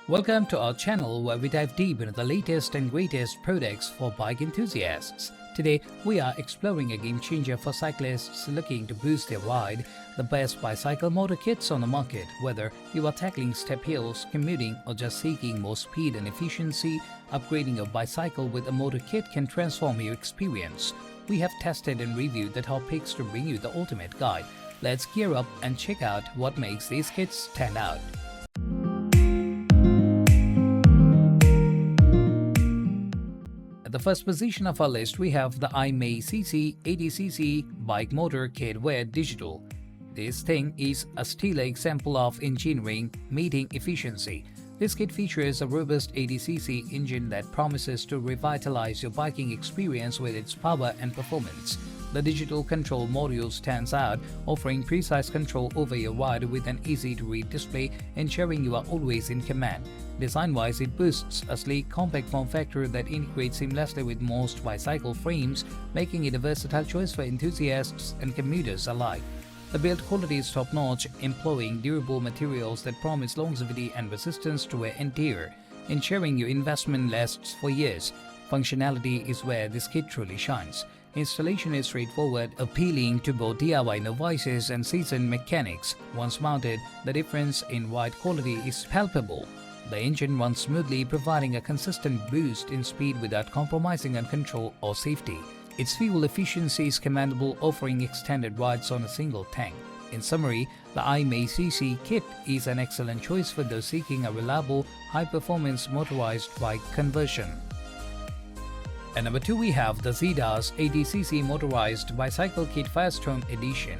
Welcome to our channel where we dive deep into the latest and greatest products for bike enthusiasts. Today, we are exploring a game changer for cyclists looking to boost their ride, the best bicycle motor kits on the market. Whether you are tackling step hills, commuting, or just seeking more speed and efficiency, upgrading your bicycle with a motor kit can transform your experience. We have tested and reviewed the top picks to bring you the ultimate guide. Let's gear up and check out what makes these kits stand out. At the first position of our list, we have the IMAYCC 80cc Bike Motor Kit Wear Digital. This thing is a stellar example of engineering meeting efficiency. This kit features a robust 80cc engine that promises to revitalize your biking experience with its power and performance. The digital control module stands out, offering precise control over your ride with an easy-to-read display, ensuring you are always in command. Design-wise, it boasts a sleek, compact form factor that integrates seamlessly with most bicycle frames, making it a versatile choice for enthusiasts and commuters alike. The build quality is top-notch, employing durable materials that promise longevity and resistance to wear and tear, ensuring your investment lasts for years. Functionality is where this kit truly shines. Installation is straightforward, appealing to both DIY novices and seasoned mechanics. Once mounted, the difference in ride quality is palpable. The engine runs smoothly, providing a consistent boost in speed without compromising on control or safety. Its fuel efficiency is commendable, offering extended rides on a single tank. In summary, the IMAYCC kit is an excellent choice for those seeking a reliable, high-performance motorized bike conversion. At number 2, we have the Zeda's 80cc Motorized Bicycle Kit Firestorm Edition.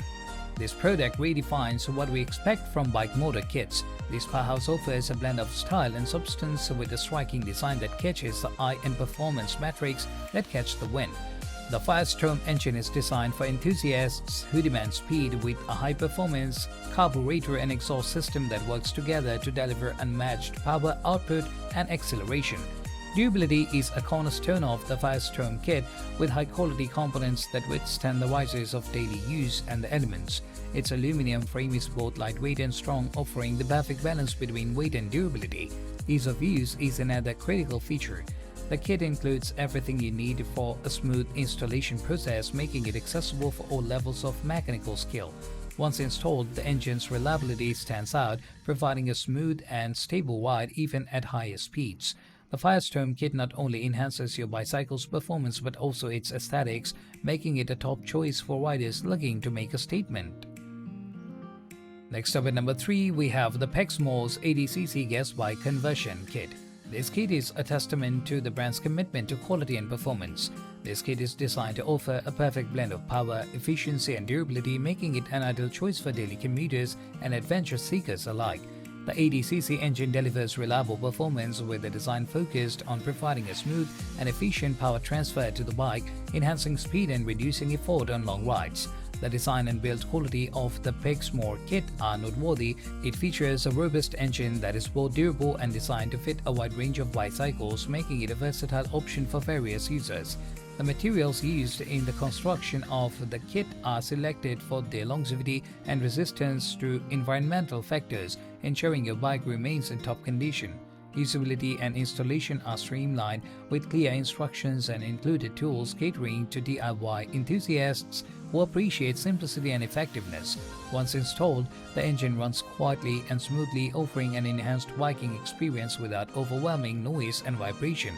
This product redefines what we expect from bike motor kits. This powerhouse offers a blend of style and substance with a striking design that catches the eye and performance metrics that catch the wind. The Firestorm engine is designed for enthusiasts who demand speed with a high-performance carburetor and exhaust system that works together to deliver unmatched power output and acceleration. Durability is a cornerstone of the Firestorm kit, with high-quality components that withstand the rises of daily use and the elements. Its aluminum frame is both lightweight and strong, offering the perfect balance between weight and durability. Ease of use is another critical feature. The kit includes everything you need for a smooth installation process, making it accessible for all levels of mechanical skill. Once installed, the engine's reliability stands out, providing a smooth and stable ride even at higher speeds. The Firestorm kit not only enhances your bicycle's performance but also its aesthetics, making it a top choice for riders looking to make a statement. Next up at number 3, we have the PEXMOR's 80cc gas bike conversion kit. This kit is a testament to the brand's commitment to quality and performance. This kit is designed to offer a perfect blend of power, efficiency, and durability, making it an ideal choice for daily commuters and adventure seekers alike. The 80cc engine delivers reliable performance with a design focused on providing a smooth and efficient power transfer to the bike, enhancing speed and reducing effort on long rides. The design and build quality of the PEXMOR kit are noteworthy. It features a robust engine that is both durable and designed to fit a wide range of bicycles, making it a versatile option for various users. The materials used in the construction of the kit are selected for their longevity and resistance to environmental factors, ensuring your bike remains in top condition. Usability and installation are streamlined with clear instructions and included tools catering to DIY enthusiasts who appreciate simplicity and effectiveness. Once installed, the engine runs quietly and smoothly, offering an enhanced biking experience without overwhelming noise and vibration.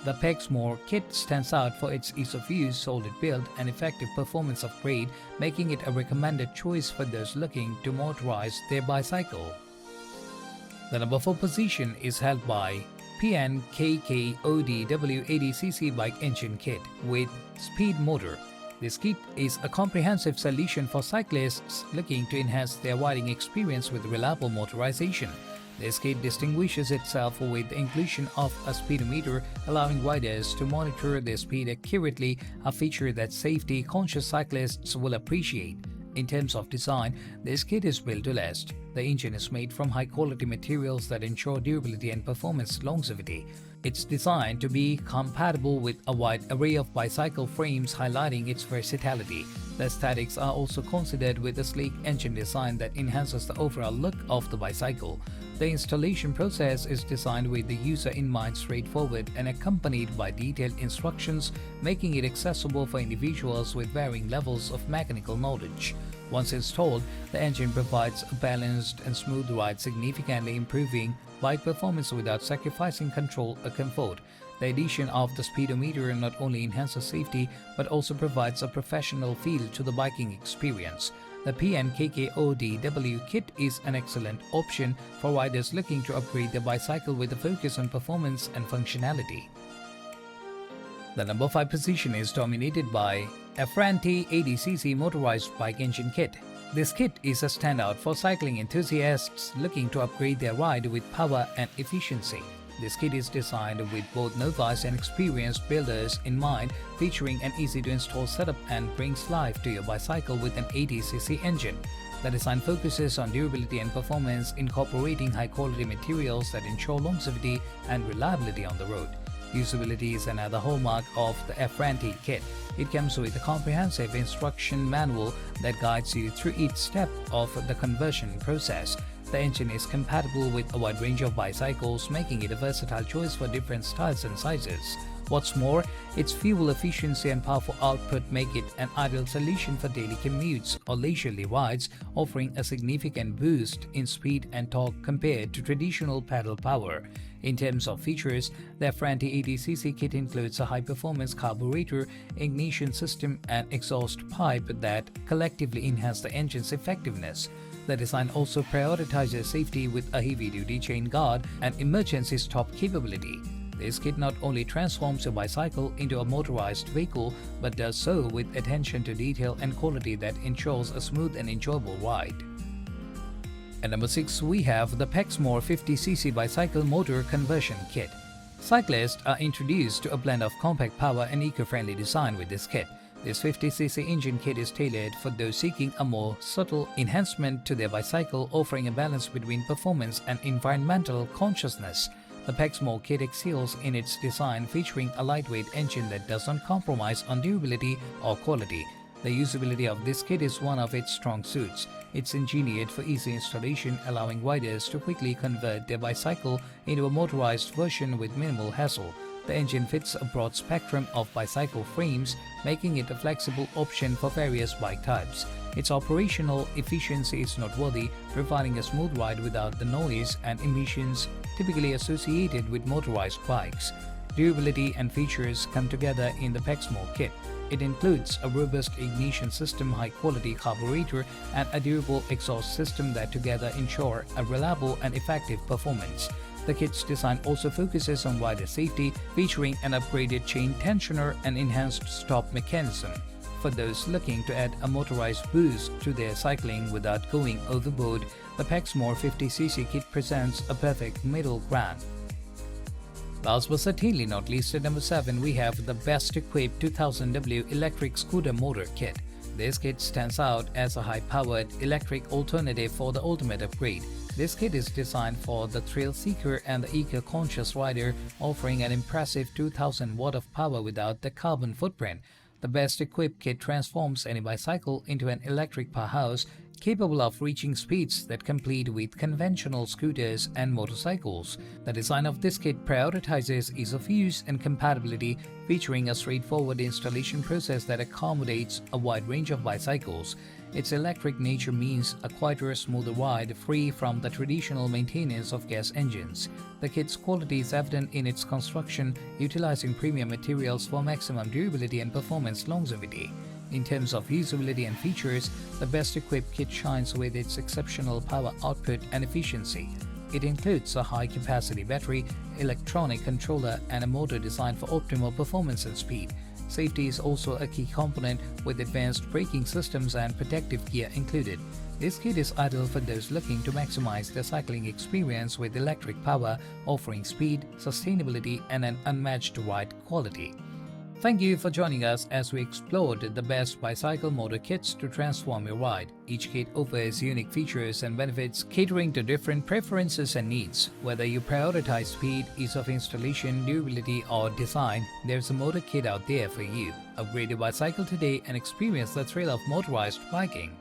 The PEXMOR kit stands out for its ease of use, solid build, and effective performance upgrade, making it a recommended choice for those looking to motorize their bicycle. The number 4 position is held by PNKKODW 80cc Bike Engine Kit with Speed Motor. This kit is a comprehensive solution for cyclists looking to enhance their riding experience with reliable motorization. This kit distinguishes itself with the inclusion of a speedometer, allowing riders to monitor their speed accurately, a feature that safety-conscious cyclists will appreciate. In terms of design, this kit is built to last. The engine is made from high-quality materials that ensure durability and performance longevity. It's designed to be compatible with a wide array of bicycle frames, highlighting its versatility. The aesthetics are also considered with a sleek engine design that enhances the overall look of the bicycle. The installation process is designed with the user in mind, straightforward and accompanied by detailed instructions, making it accessible for individuals with varying levels of mechanical knowledge. Once installed, the engine provides a balanced and smooth ride, significantly improving bike performance without sacrificing control or comfort. The addition of the speedometer not only enhances safety but also provides a professional feel to the biking experience. The PNKKODW kit is an excellent option for riders looking to upgrade their bicycle with a focus on performance and functionality. The number 5 position is dominated by Afranti 80cc Motorized Bike Engine Kit. This kit is a standout for cycling enthusiasts looking to upgrade their ride with power and efficiency. This kit is designed with both novice and experienced builders in mind, featuring an easy-to-install setup and brings life to your bicycle with an 80cc engine. The design focuses on durability and performance, incorporating high-quality materials that ensure longevity and reliability on the road. Usability is another hallmark of the Afranti kit. It comes with a comprehensive instruction manual that guides you through each step of the conversion process. The engine is compatible with a wide range of bicycles, making it a versatile choice for different styles and sizes. What's more, its fuel efficiency and powerful output make it an ideal solution for daily commutes or leisurely rides, offering a significant boost in speed and torque compared to traditional pedal power. In terms of features, the Afranti 80cc kit includes a high-performance carburetor, ignition system, and exhaust pipe that collectively enhance the engine's effectiveness. The design also prioritizes safety with a heavy-duty chain guard and emergency stop capability. This kit not only transforms your bicycle into a motorized vehicle but does so with attention to detail and quality that ensures a smooth and enjoyable ride. At number 6, we have the PEXMOR 50cc Bicycle Motor Conversion Kit. Cyclists are introduced to a blend of compact power and eco-friendly design with this kit. This 50cc engine kit is tailored for those seeking a more subtle enhancement to their bicycle, offering a balance between performance and environmental consciousness. The PEXMOR kit excels in its design, featuring a lightweight engine that does not compromise on durability or quality. The usability of this kit is one of its strong suits. It's engineered for easy installation, allowing riders to quickly convert their bicycle into a motorized version with minimal hassle. The engine fits a broad spectrum of bicycle frames, making it a flexible option for various bike types. Its operational efficiency is noteworthy, providing a smooth ride without the noise and emissions typically associated with motorized bikes. Durability and features come together in the PEXMOR kit. It includes a robust ignition system, high-quality carburetor, and a durable exhaust system that together ensure a reliable and effective performance. The kit's design also focuses on rider safety, featuring an upgraded chain tensioner and enhanced stop mechanism. For those looking to add a motorized boost to their cycling without going overboard, the PEXMOR 50cc kit presents a perfect middle ground. Last but certainly not least, at number 7, we have the BestEquip 2000W Electric Scooter Motor Kit. This kit stands out as a high-powered electric alternative for the ultimate upgrade. This kit is designed for the thrill seeker and the eco-conscious rider, offering an impressive 2000 watt of power without the carbon footprint. The BestEquip kit transforms any bicycle into an electric powerhouse, capable of reaching speeds that compete with conventional scooters and motorcycles. The design of this kit prioritizes ease of use and compatibility, featuring a straightforward installation process that accommodates a wide range of bicycles. Its electric nature means a quieter, smoother ride, free from the traditional maintenance of gas engines. The kit's quality is evident in its construction, utilizing premium materials for maximum durability and performance longevity. In terms of usability and features, the BestEquip kit shines with its exceptional power output and efficiency. It includes a high-capacity battery, electronic controller, and a motor designed for optimal performance and speed. Safety is also a key component, with advanced braking systems and protective gear included. This kit is ideal for those looking to maximize their cycling experience with electric power, offering speed, sustainability, and an unmatched ride quality. Thank you for joining us as we explored the best bicycle motor kits to transform your ride. Each kit offers unique features and benefits, catering to different preferences and needs. Whether you prioritize speed, ease of installation, durability, or design, there's a motor kit out there for you. Upgrade your bicycle today and experience the thrill of motorized biking.